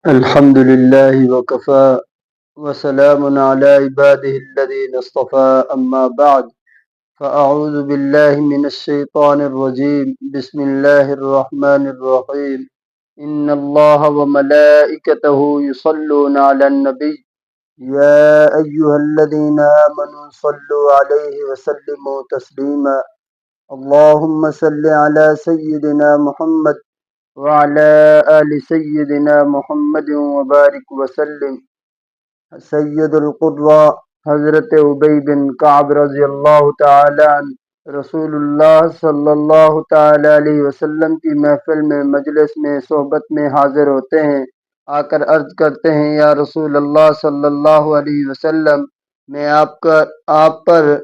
الحمد لله وكفى وسلام على عباده الذين اصطفى أما بعد فأعوذ بالله من الشيطان الرجيم بسم الله الرحمن الرحيم إن الله وملائكته يصلون على النبي يا أيها الذين آمنوا صلوا عليه وسلموا تسليما اللهم صل على سيدنا محمد وعلى آل سيدنا محمد وبارك وسلم سید القرا حضرت ابی بن کعب رضی اللہ تعالی عنہ رسول اللہ صلی اللہ تعالی علیہ وسلم کی محفل میں مجلس میں صحبت میں حاضر ہوتے ہیں، آ کر عرض کرتے ہیں یا رسول اللہ صلی اللہ علیہ وسلم، میں آپ پر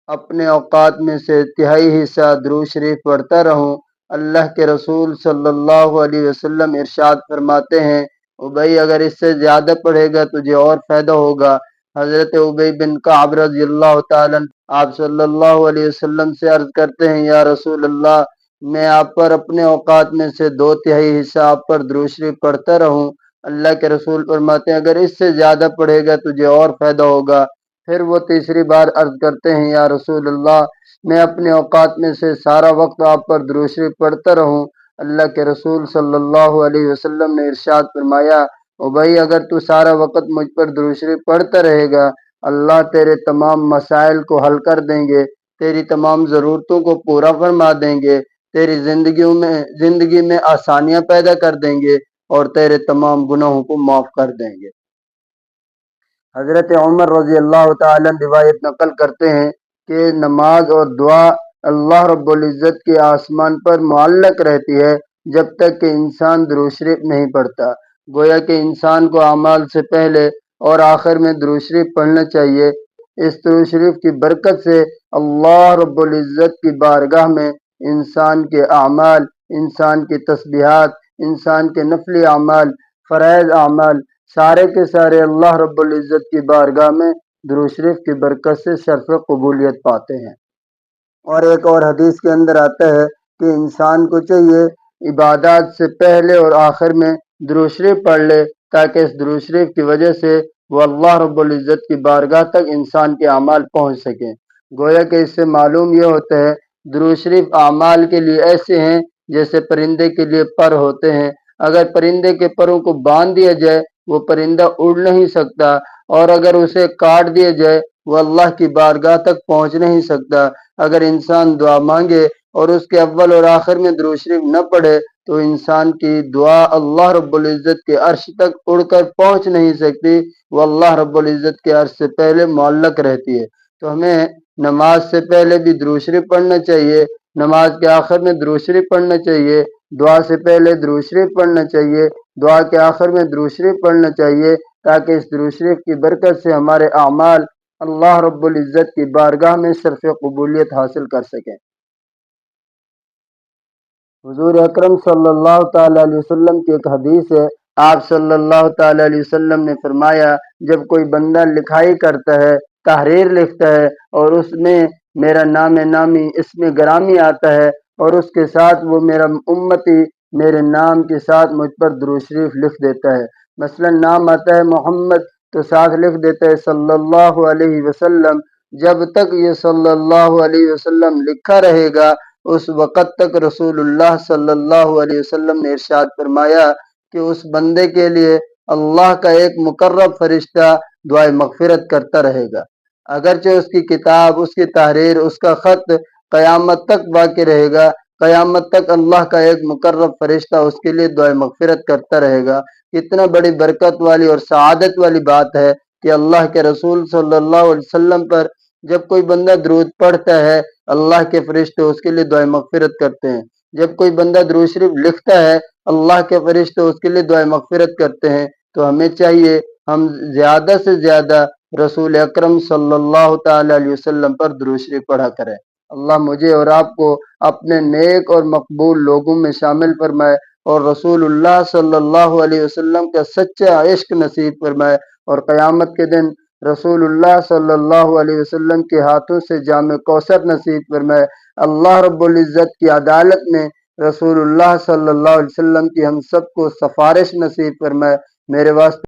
اپنے اوقات میں سے تہائی حصہ درود شریف پڑھتا رہوں۔ اللہ کے رسول صلی اللہ علیہ وسلم ارشاد فرماتے ہیں، ابئی اگر اس سے زیادہ پڑھے گا تجھے اور فائدہ ہوگا۔ حضرت ابی بن کعب رضی اللہ تعالیٰ آپ صلی اللہ علیہ وسلم سے عرض کرتے ہیں یا رسول اللہ، میں آپ پر اپنے اوقات میں سے 2/3 حصہ آپ پر درود شریف پڑھتا رہوں۔ اللہ کے رسول فرماتے ہیں اگر اس سے زیادہ پڑھے گا تجھے اور فائدہ ہوگا۔ پھر وہ تیسری بار عرض کرتے ہیں یا رسول اللہ، میں اپنے اوقات میں سے سارا وقت آپ پر درود شریف پڑھتا رہوں۔ اللہ کے رسول صلی اللہ علیہ وسلم نے ارشاد فرمایا، او بھائی اگر تو سارا وقت مجھ پر درود شریف پڑھتا رہے گا، اللہ تیرے تمام مسائل کو حل کر دیں گے، تیری تمام ضرورتوں کو پورا فرما دیں گے، تیری زندگی میں آسانیاں پیدا کر دیں گے اور تیرے تمام گناہوں کو معاف کر دیں گے۔ حضرت عمر رضی اللہ تعالیٰ روایت نقل کرتے ہیں کہ نماز اور دعا اللہ رب العزت کے آسمان پر معلق رہتی ہے جب تک کہ انسان درود شریف نہیں پڑھتا۔ گویا کہ انسان کو اعمال سے پہلے اور آخر میں درود شریف پڑھنا چاہیے۔ اس درود شریف کی برکت سے اللہ رب العزت کی بارگاہ میں انسان کے اعمال، انسان کی تسبیحات، انسان کے نفلی اعمال، فرائض اعمال سارے کے سارے اللہ رب العزت کی بارگاہ میں درود شریف کی برکت سے شرف قبولیت پاتے ہیں۔ اور ایک اور حدیث کے اندر آتا ہے کہ انسان کو چاہیے عبادات سے پہلے اور آخر میں درود شریف پڑھ لے تاکہ اس درود شریف کی وجہ سے وہ اللہ رب العزت کی بارگاہ تک انسان کے اعمال پہنچ سکیں۔ گویا کہ اس سے معلوم یہ ہوتا ہے درود شریف اعمال کے لیے ایسے ہیں جیسے پرندے کے لیے پر ہوتے ہیں۔ اگر پرندے کے پروں کو باندھ دیا جائے وہ پرندہ اڑ نہیں سکتا، اور اگر اسے کاٹ دیا جائے وہ اللہ کی بارگاہ تک پہنچ نہیں سکتا۔ اگر انسان دعا مانگے اور اس کے اول اور آخر میں درود شریف نہ پڑھے تو انسان کی دعا اللہ رب العزت کے عرش تک اڑ کر پہنچ نہیں سکتی، وہ اللہ رب العزت کے عرش سے پہلے معلق رہتی ہے۔ تو ہمیں نماز سے پہلے بھی درود شریف پڑھنا چاہیے، نماز کے آخر میں درود شریف پڑھنا چاہیے، دعا سے پہلے درود شریف پڑھنا چاہیے، دعا کے آخر میں درود شریف پڑھنا چاہیے تاکہ اس درود شریف کی برکت سے ہمارے اعمال اللہ رب العزت کی بارگاہ میں شرف قبولیت حاصل کر سکیں۔ حضور اکرم صلی اللہ تعالیٰ علیہ وسلم کی ایک حدیث ہے، آپ صلی اللہ تعالیٰ علیہ وسلم نے فرمایا جب کوئی بندہ لکھائی کرتا ہے، تحریر لکھتا ہے اور اس میں میرا نام نامی اسم گرامی آتا ہے اور اس کے ساتھ وہ میرا امتی میرے نام کے ساتھ مجھ پر درود شریف لکھ دیتا ہے، مثلا نام آتا ہے محمد تو ساتھ لکھ دیتا ہے صلی اللہ علیہ وسلم، جب تک یہ صلی اللہ علیہ وسلم لکھا رہے گا اس وقت تک رسول اللہ صلی اللہ علیہ وسلم نے ارشاد فرمایا کہ اس بندے کے لیے اللہ کا ایک مقرب فرشتہ دعائے مغفرت کرتا رہے گا، اگرچہ اس کی کتاب، اس کی تحریر، اس کا خط قیامت تک باقی رہے گا، قیامت تک اللہ کا ایک مقرب فرشتہ اس کے لیے دعائے مغفرت کرتا رہے گا۔ کتنا بڑی برکت والی اور سعادت والی بات ہے کہ اللہ کے رسول صلی اللہ علیہ وسلم پر جب کوئی بندہ درود پڑھتا ہے اللہ کے فرشتے اس کے لیے دعائے مغفرت کرتے ہیں، جب کوئی بندہ درود شریف لکھتا ہے اللہ کے فرشتے اس کے لیے دعائے مغفرت کرتے ہیں۔ تو ہمیں چاہیے ہم زیادہ سے زیادہ رسول اکرم صلی اللہ تعالی علیہ وسلم پر درود شریف پڑھا کریں۔ اللہ مجھے اور آپ کو اپنے نیک اور مقبول لوگوں میں شامل فرمائے اور رسول اللہ صلی اللہ علیہ وسلم کا سچا عشق نصیب فرمائے، اور قیامت کے دن رسول اللہ صلی اللہ علیہ وسلم کے ہاتھوں سے جام کوثر نصیب فرمائے۔ اللہ رب العزت کی عدالت میں رسول اللہ صلی اللہ علیہ وسلم کی ہم سب کو سفارش نصیب فرمائے۔ میرے واسطے